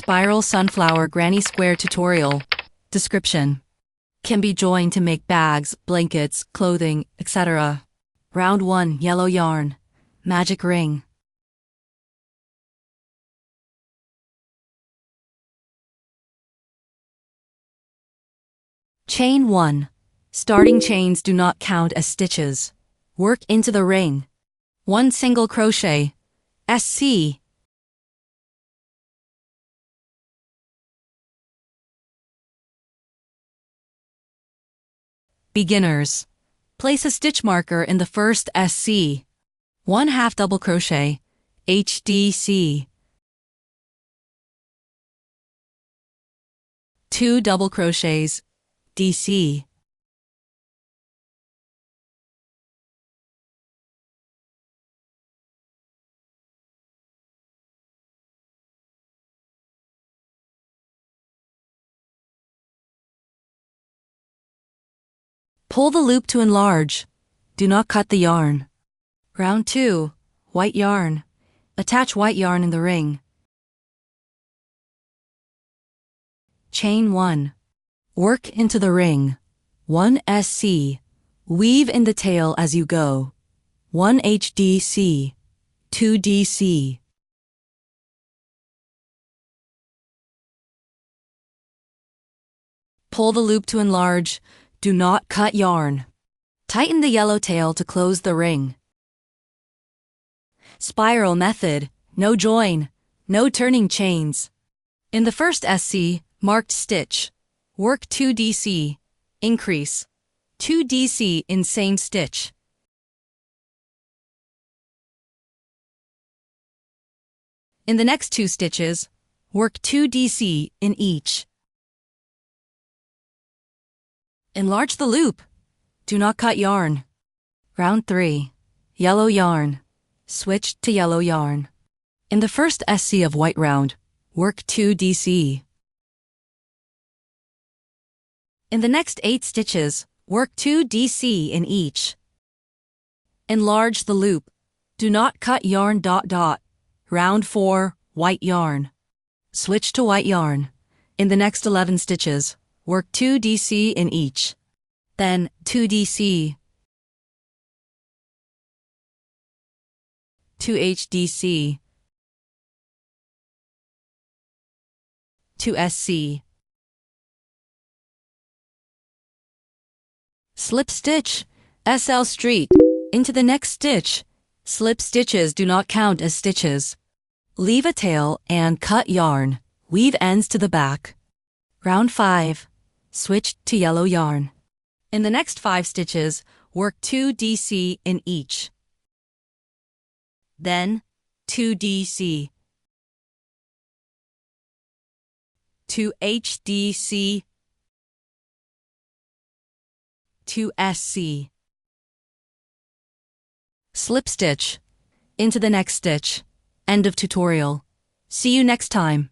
Spiral sunflower granny square tutorial. Description. Can be joined to make bags, blankets, clothing, etc. Round 1. Yellow yarn. Magic ring. Chain 1. Starting chains do not count as stitches. Work into the ring. 1 single crochet. SC. Beginners. Place a stitch marker in the first SC. 1/2 double crochet. HDC. 2 double crochets. DC. Pull the loop to enlarge. Do not cut the yarn. Round 2. White yarn. Attach white yarn in the ring. Chain 1. Work into the ring. 1 SC. Weave in the tail as you go. 1 HDC. 2 DC. Pull the loop to enlarge. Do not cut yarn. Tighten the yellow tail to close the ring. Spiral method. No join. No turning chains. In the first SC, marked stitch. Work 2 DC. Increase. 2 DC in same stitch. In the next 2 stitches, work 2 DC in each. Enlarge the loop. Do not cut yarn. Round 3. Yellow yarn. Switch to yellow yarn. In the first SC of white round, work 2 DC. In the next 8 stitches, work 2 DC in each. Enlarge the loop. Do not cut yarn ... Round 4. White yarn. Switch to white yarn. In the next 11 stitches, work 2 DC in each. Then 2 DC. 2 HDC. 2 SC. Slip stitch. SL street. Into the next stitch. Slip stitches do not count as stitches. Leave a tail and cut yarn. Weave ends to the back. Round 5. Switch to yellow yarn. In the next 5 stitches, work 2 DC in each. Then 2 DC. 2 HDC. 2 SC. Slip stitch. Into the next stitch. End of tutorial. See you next time.